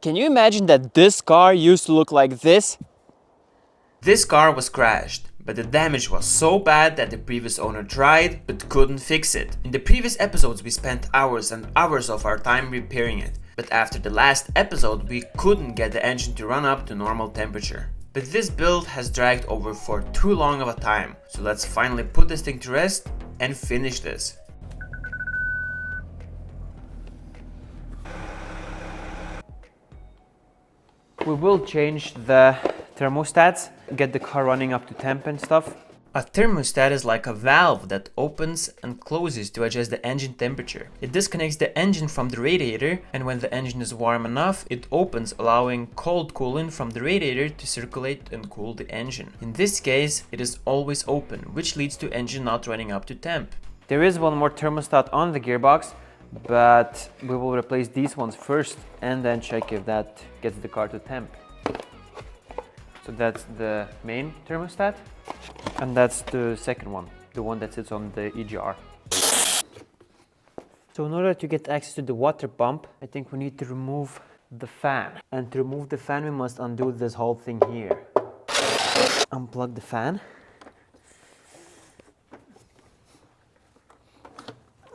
Can you imagine that this car used to look like this? This car was crashed, but the damage was so bad that the previous owner tried but couldn't fix it. In the previous episodes we spent hours and hours of our time repairing it, but after the last episode we couldn't get the engine to run up to normal temperature. But this build has dragged over for too long of a time, so let's finally put this thing to rest and finish this. We will change the thermostats, get the car running up to temp and stuff. A thermostat is like a valve that opens and closes to adjust the engine temperature. It disconnects the engine from the radiator, and when the engine is warm enough, it opens, allowing cold coolant from the radiator to circulate and cool the engine. In this case, it is always open, which leads to engine not running up to temp. There is one more thermostat on the gearbox, but we will replace these ones first and then check if that gets the car to temp. So that's the main thermostat, and that's the second one, the one that sits on the EGR. So in order to get access to the water pump, I think we need to remove the fan. And to remove the fan, we must undo this whole thing here. Unplug the fan.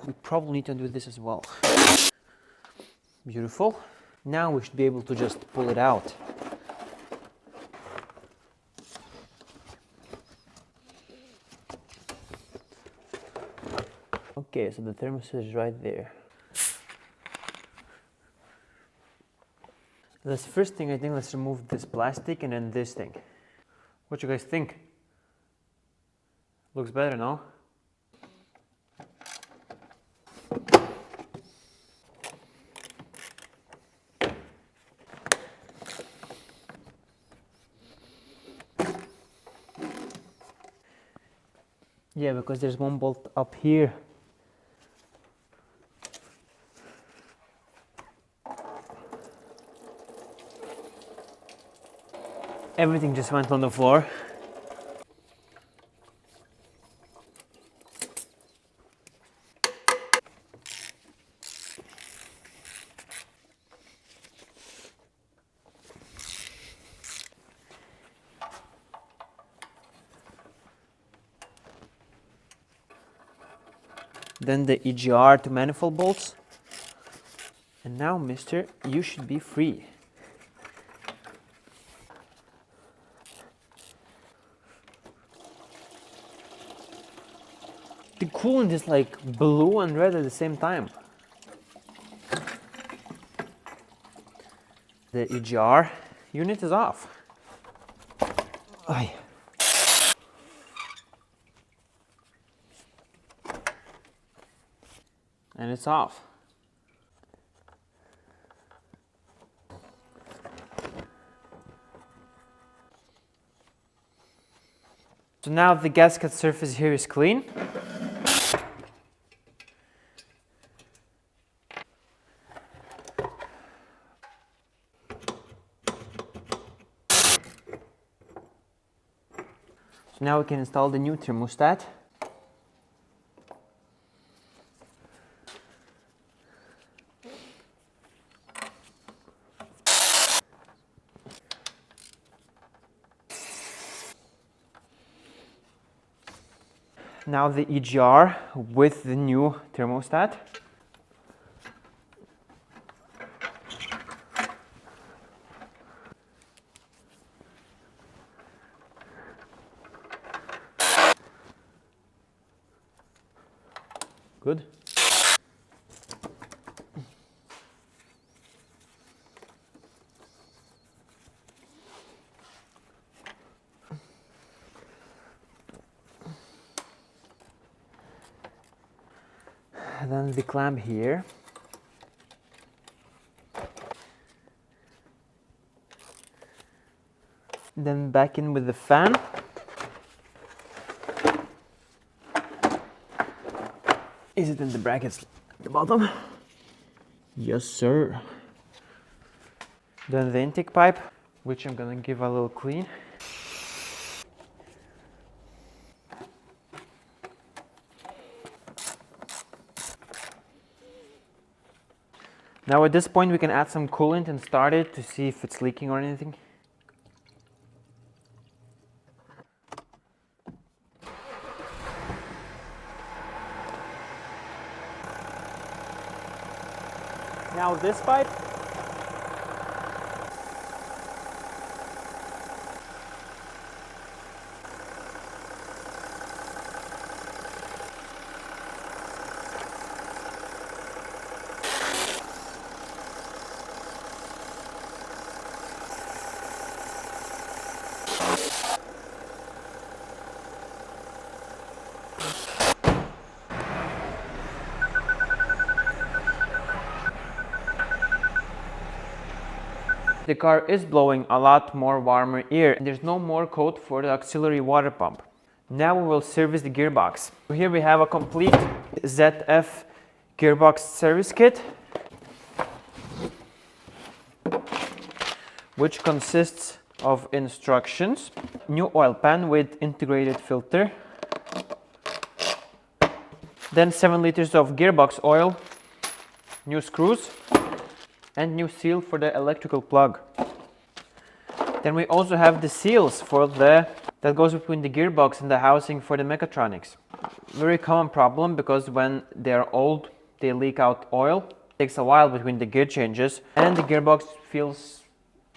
We probably need to undo this as well. Beautiful. Now we should be able to just pull it out. Okay, so the thermostat is right there. The first thing, I think, let's remove this plastic and then this thing. What you guys think? Looks better, no? Yeah, because there's one bolt up here. Everything just went on the floor. Then the EGR to manifold bolts. And now, mister, you should be free. The coolant is like blue and red at the same time. The EGR unit is off. Ay. And it's off. So now the gasket surface here is clean. So now we can install the new thermostat. Now the EGR with the new thermostat. Good. And then the clamp here. Then back in with the fan. Is it in the brackets at the bottom? Yes, sir. Then the intake pipe, which I'm gonna give a little clean. Now at this point we can add some coolant and start it to see if it's leaking or anything. Now this pipe. The car is blowing a lot more warmer air and there's no more coat for the auxiliary water pump. Now we will service the gearbox. Here we have a complete ZF gearbox service kit, which consists of instructions, new oil pan with integrated filter, then 7 liters of gearbox oil, new screws, and new seal for the electrical plug. Then we also have the seals for that goes between the gearbox and the housing for the mechatronics. Very common problem because when they are old, they leak out oil. It takes a while between the gear changes and the gearbox feels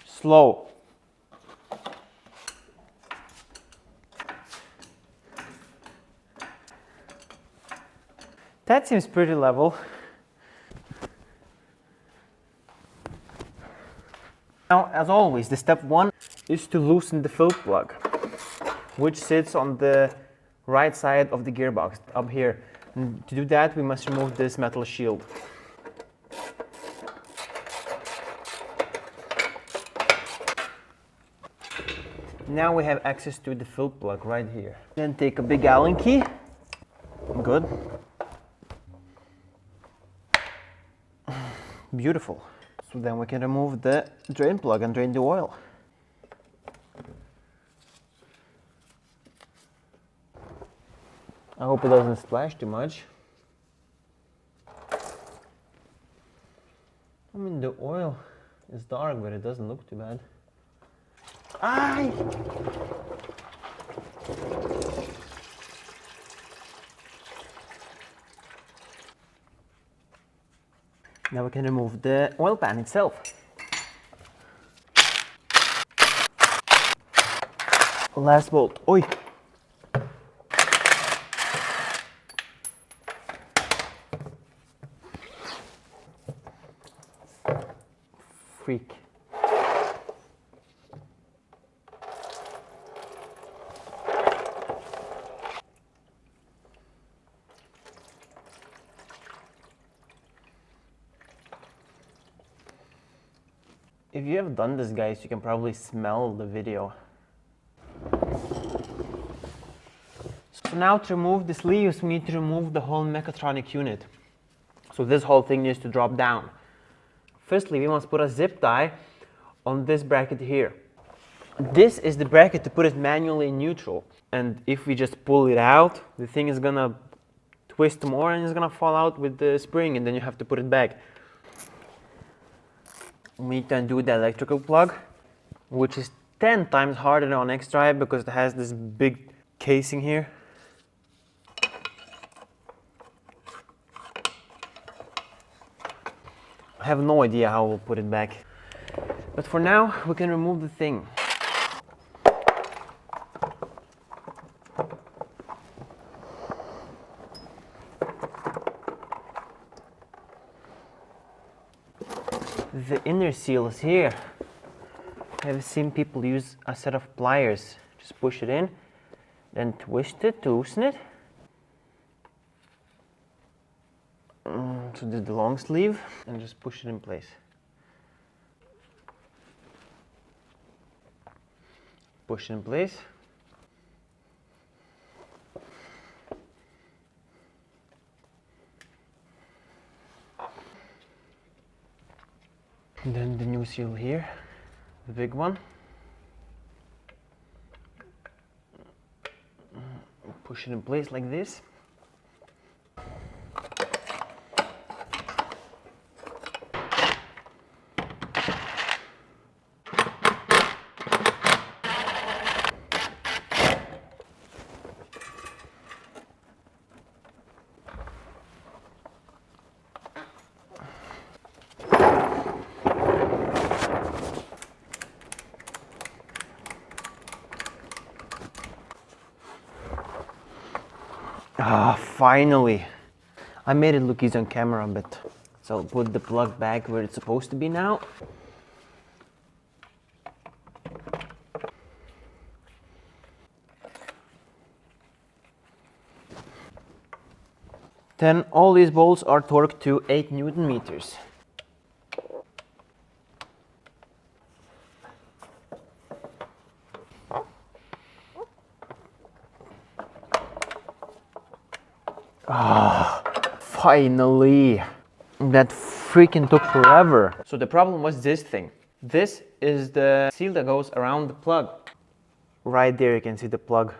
slow. That seems pretty level. Now, as always, the step 1 is to loosen the fill plug, which sits on the right side of the gearbox, up here. And to do that, we must remove this metal shield. Now we have access to the fill plug right here. Then take a big Allen key. Good. Beautiful. So then we can remove the drain plug and drain the oil. I hope it doesn't splash too much. I mean, the oil is dark, but it doesn't look too bad. Aye! Now we can remove the oil pan itself. Last bolt. Oi! Freak. If you have done this, guys, you can probably smell the video. So now to remove the sleeves, we need to remove the whole mechatronic unit. So this whole thing needs to drop down. Firstly, we must put a zip tie on this bracket here. This is the bracket to put it manually in neutral. And if we just pull it out, the thing is gonna twist more and it's gonna fall out with the spring, and then you have to put it back. We need to undo the electrical plug, which is 10 times harder on X-Drive because it has this big casing here. I have no idea how we'll put it back. But for now, we can remove the thing. The inner seal is here. I've seen people use a set of pliers. Just push it in, then twist it to loosen it. So do the long sleeve and just push it in place. Push it in place. And then the new seal here, the big one. Push it in place like this. Ah, finally. I made it look easy on camera, but so I'll put the plug back where it's supposed to be now. Then all these bolts are torqued to 8 Newton meters. Ah, finally! That freaking took forever. So the problem was this thing. This is the seal that goes around the plug. Right there you can see the plug.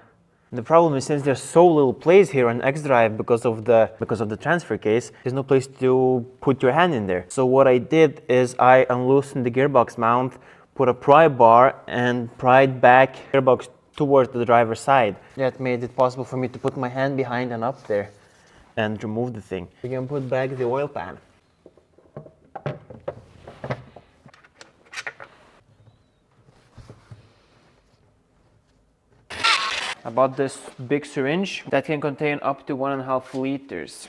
The problem is, since there's so little place here on X drive because of the transfer case, there's no place to put your hand in there. So what I did is I unloosened the gearbox mount, put a pry bar and pried back gearbox towards the driver's side. That made it possible for me to put my hand behind and up there and remove the thing. We can put back the oil pan. I bought this big syringe that can contain up to 1.5 liters.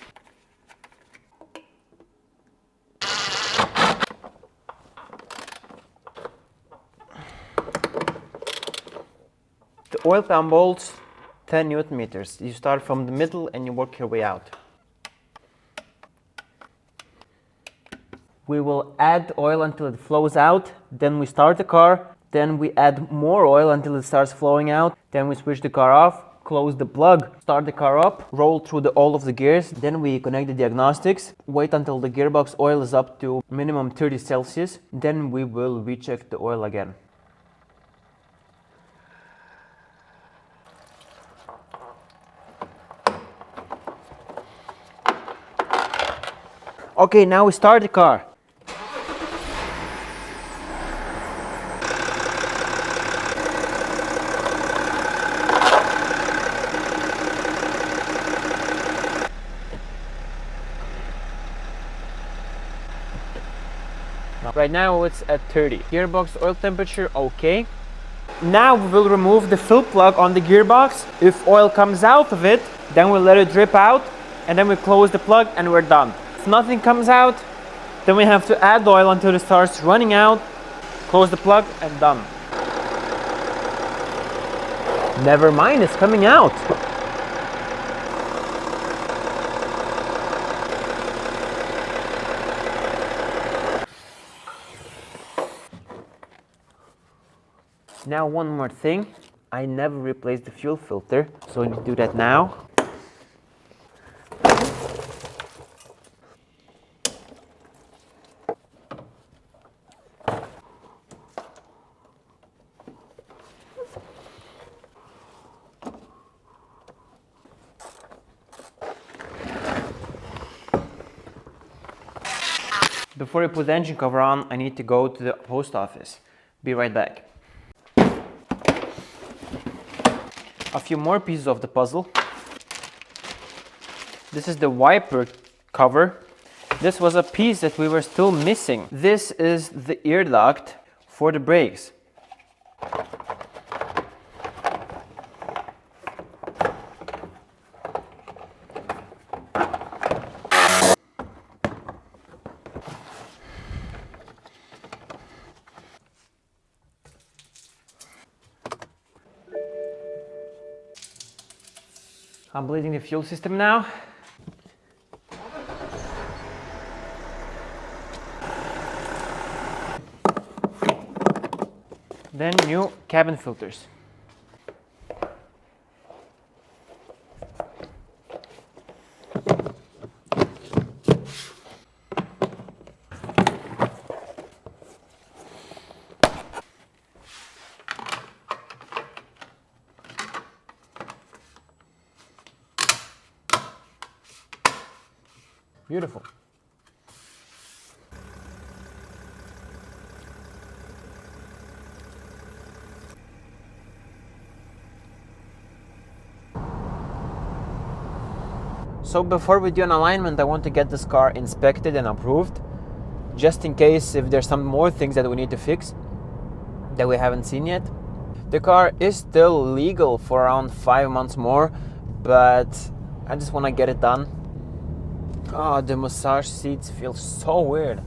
The oil pan bolts 10 Newton meters. You start from the middle and you work your way out. We will add oil until it flows out, then we start the car, then we add more oil until it starts flowing out, then we switch the car off, close the plug, start the car up, roll through all of the gears, then we connect the diagnostics, wait until the gearbox oil is up to minimum 30 Celsius, then we will recheck the oil again. Okay, now we start the car. Right now it's at 30. Gearbox oil temperature okay. Now we will remove the fill plug on the gearbox. If oil comes out of it, then we'll let it drip out and then we close the plug and we're done. If nothing comes out, then we have to add oil until it starts running out, close the plug and done. Never mind, it's coming out. Now one more thing, I never replaced the fuel filter, so I need to do that now. Before I put the engine cover on, I need to go to the post office. Be right back. A few more pieces of the puzzle. This is the wiper cover. This was a piece that we were still missing. This is the ear duct for the brakes. I'm bleeding the fuel system now. Then new cabin filters. Beautiful. So before we do an alignment, I want to get this car inspected and approved, just in case if there's some more things that we need to fix that we haven't seen yet. The car is still legal for around 5 months more, but I just want to get it done. Oh, the massage seats feel so weird.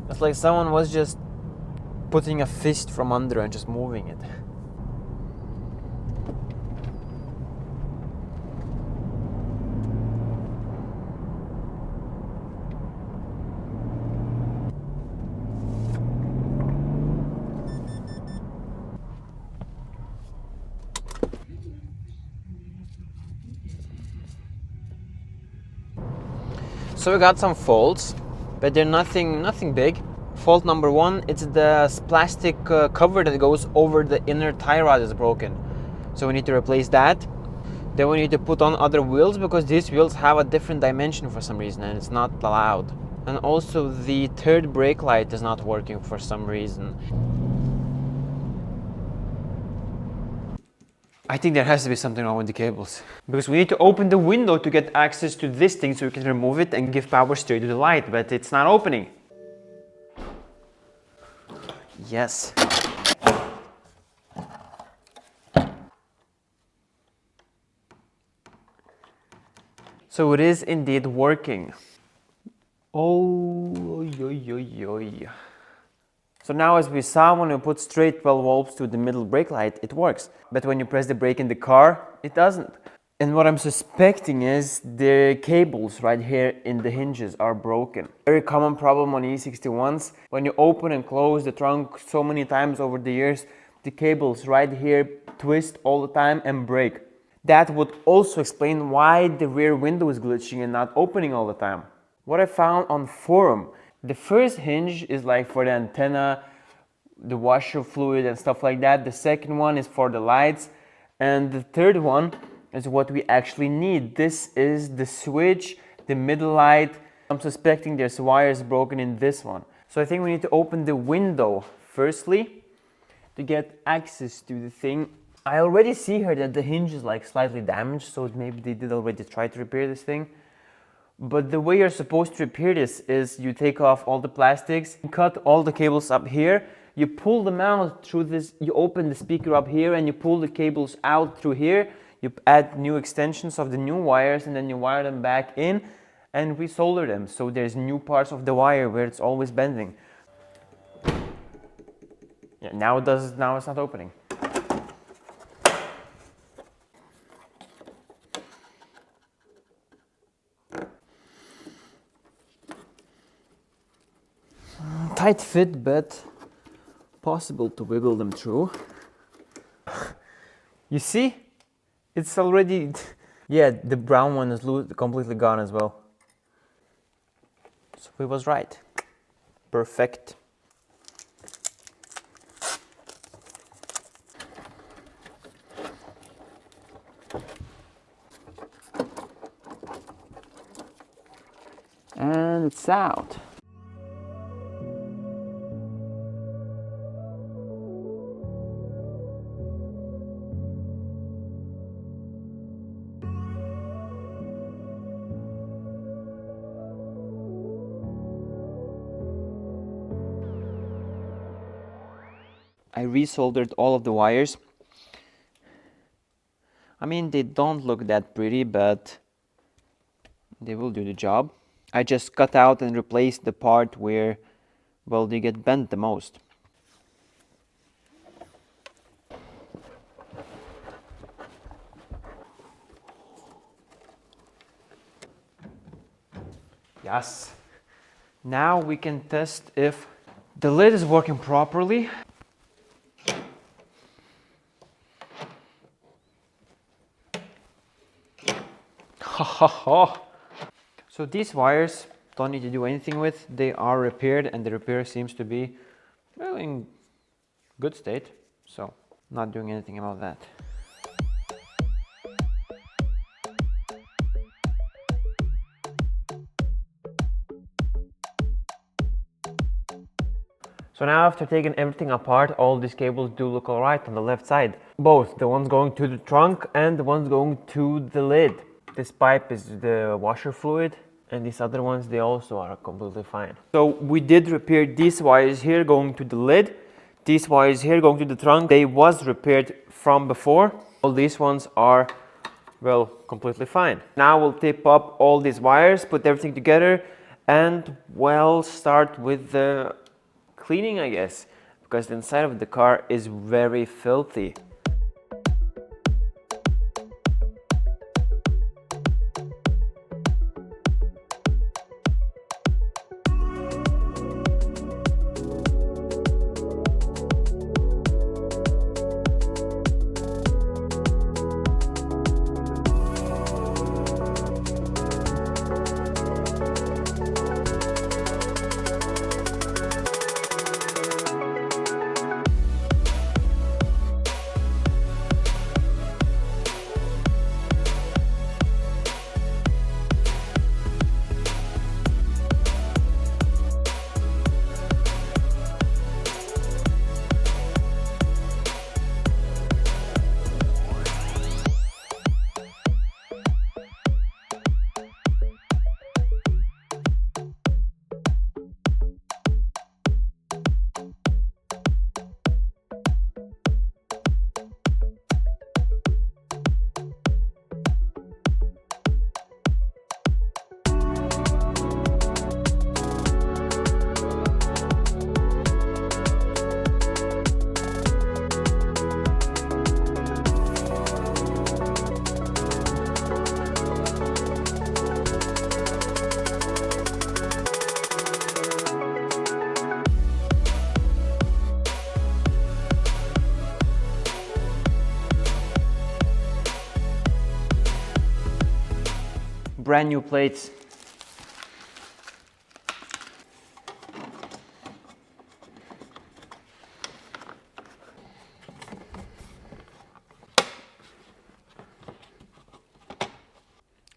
It's like someone was just putting a fist from under and just moving it. So we got some faults, but they're nothing big. Fault number one, it's the plastic cover that goes over the inner tie rod is broken. So we need to replace that. Then we need to put on other wheels because these wheels have a different dimension for some reason and it's not allowed. And also the third brake light is not working for some reason. I think there has to be something wrong with the cables. Because we need to open the window to get access to this thing so we can remove it and give power straight to the light, but it's not opening. Yes. So it is indeed working. Oh, yo. So now, as we saw, when we put straight 12 volts to the middle brake light, it works. But when you press the brake in the car, it doesn't. And what I'm suspecting is the cables right here in the hinges are broken. Very common problem on E61s. When you open and close the trunk so many times over the years, the cables right here twist all the time and break. That would also explain why the rear window is glitching and not opening all the time. What I found on forum, the first hinge is like for the antenna, the washer fluid and stuff like that. The second one is for the lights. And the third one is what we actually need. This is the switch, the middle light. I'm suspecting there's wires broken in this one. So I think we need to open the window firstly to get access to the thing. I already see here that the hinge is like slightly damaged, so maybe they did already try to repair this thing. But the way you're supposed to repair this is you take off all the plastics, cut all the cables up here, you pull them out through this, you open the speaker up here and you pull the cables out through here, you add new extensions of the new wires and then you wire them back in and resolder them. So there's new parts of the wire where it's always bending. Yeah, now it's not opening. Tight fit, but possible to wiggle them through. You see? It's already... Yeah, the brown one is completely gone as well. So he was right. Perfect. And it's out. I resoldered all of the wires. I mean, they don't look that pretty, but they will do the job. I just cut out and replaced the part where, well, they get bent the most. Yes. Now we can test if the lid is working properly. So these wires don't need to do anything with. They are repaired and the repair seems to be, well, in good state. So not doing anything about that. So now after taking everything apart, all these cables do look alright on the left side. Both, the ones going to the trunk and the ones going to the lid. This pipe is the washer fluid and these other ones, they also are completely fine. So we did repair these wires here going to the lid. These wires here going to the trunk, they was repaired from before. All these ones are well, completely fine. Now we'll tape up all these wires, put everything together, and well, start with the cleaning, I guess, because the inside of the car is very filthy. Brand new plates.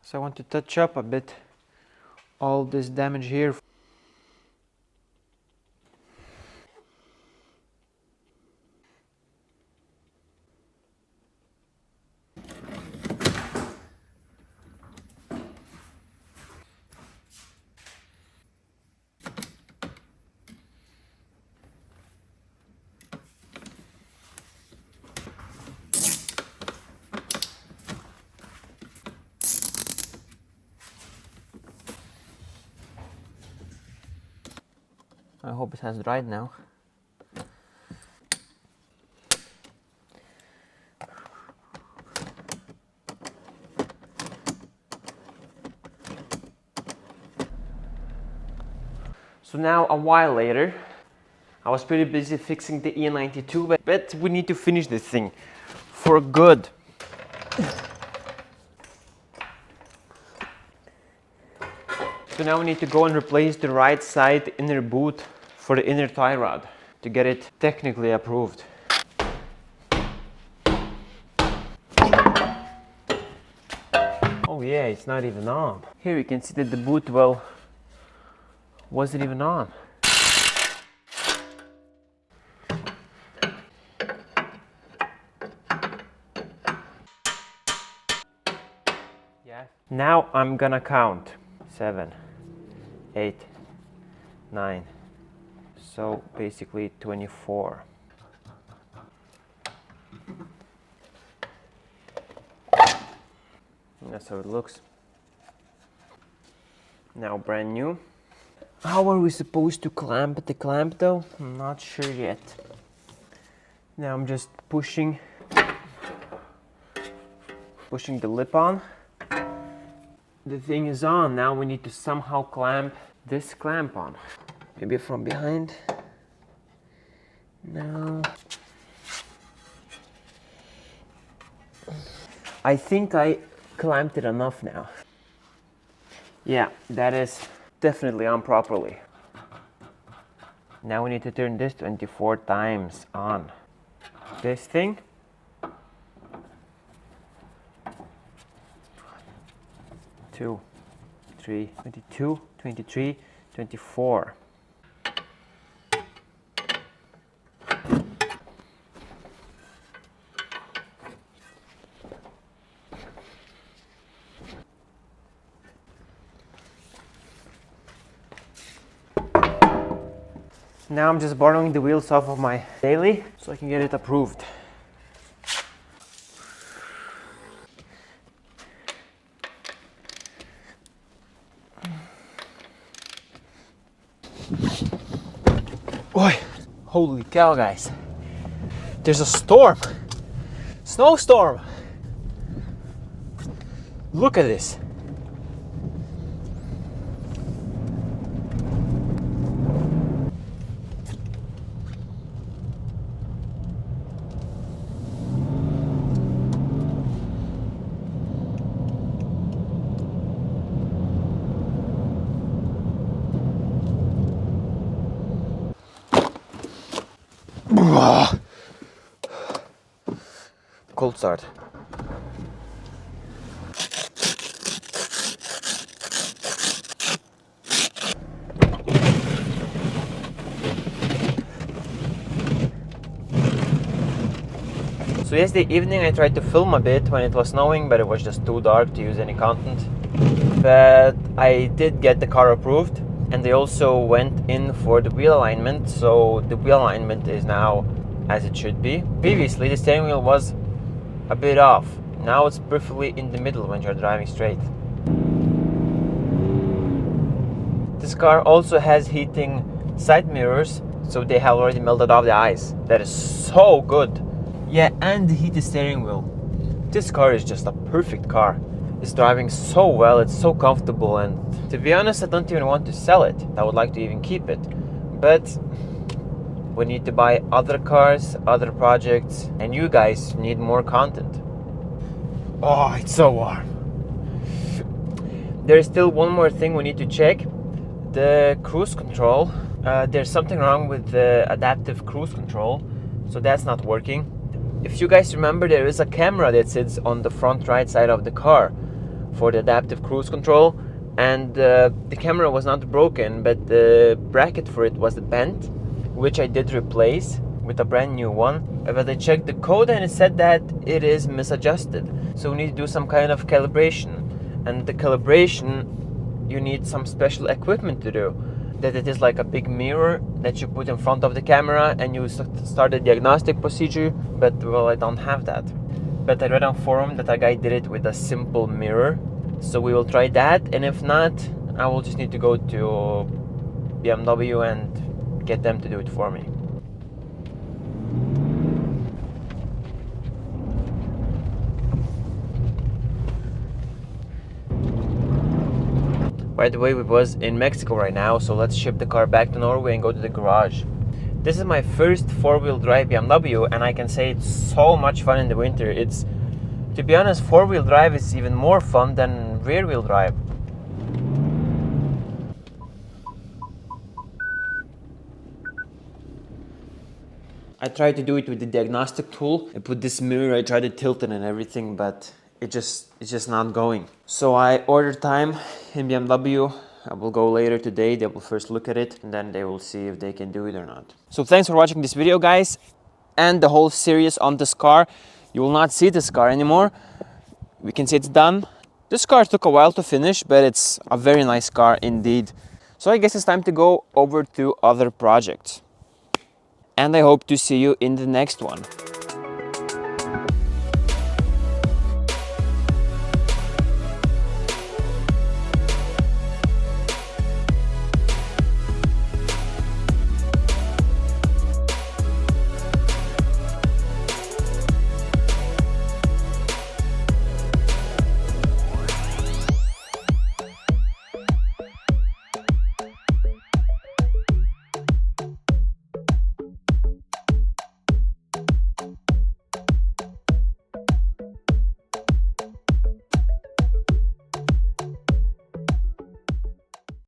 So I want to touch up a bit all this damage here. I hope it has dried now. So now, a while later, I was pretty busy fixing the E92, but we need to finish this thing for good. So now we need to go and replace the right side inner boot for the inner tie rod to get it technically approved. Oh yeah, it's not even on. Here you can see that the boot well wasn't even on. Yeah. Now I'm gonna count 7, 8, 9. So basically 24. That's how it looks. Now brand new. How are we supposed to clamp the clamp though? I'm not sure yet. Now I'm just pushing the lip on. The thing is on. Now we need to somehow clamp this clamp on. Maybe from behind. No. I think I clamped it enough now. Yeah, that is definitely on properly. Now we need to turn this 24 times on. This thing. 2, 3, 22, 23, 24. Now I'm just borrowing the wheels off of my daily so I can get it approved. Holy cow, guys. There's a storm. Snowstorm. Look at this. Cold start. So yesterday evening I tried to film a bit when it was snowing, but it was just too dark to use any content. But I did get the car approved, and they also went in for the wheel alignment, so the wheel alignment is now as it should be. Previously the steering wheel was a bit off. Now it's perfectly in the middle when you're driving straight. This car also has heating side mirrors, so they have already melted off the ice. That is so good. Yeah, and the heated steering wheel. This car is just a perfect car. It's driving so well, it's so comfortable, and to be honest, I don't even want to sell it. I would like to even keep it. But we need to buy other cars, other projects, and you guys need more content. Oh, it's so warm. There is still one more thing we need to check. The cruise control. There's something wrong with the adaptive cruise control, so that's not working. If you guys remember, there is a camera that sits on the front right side of the car for the adaptive cruise control, and the camera was not broken, but the bracket for it was bent, which I did replace with a brand new one. But I checked the code and it said that it is misadjusted, so we need to do some kind of calibration, and the calibration you need some special equipment to do. That it is like a big mirror that you put in front of the camera and you start the diagnostic procedure, but well, I don't have that. But I read on forum that a guy did it with a simple mirror, so we will try that, and if not, I will just need to go to BMW and get them to do it for me. By the way, we was in Mexico right now, so let's ship the car back to Norway and go to the garage. This is my first four-wheel drive BMW, and I can say it's so much fun in the winter. It's, to be honest, four-wheel drive is even more fun than rear-wheel drive. I tried to do it with the diagnostic tool. I put this mirror, I tried to tilt it and everything, but it's just not going. So I ordered time in BMW. I will go later today. They will first look at it and then they will see if they can do it or not. So thanks for watching this video, guys, and the whole series on this car. You will not see this car anymore. We can see it's done. This car took a while to finish, but it's a very nice car indeed. So I guess it's time to go over to other projects. And I hope to see you in the next one.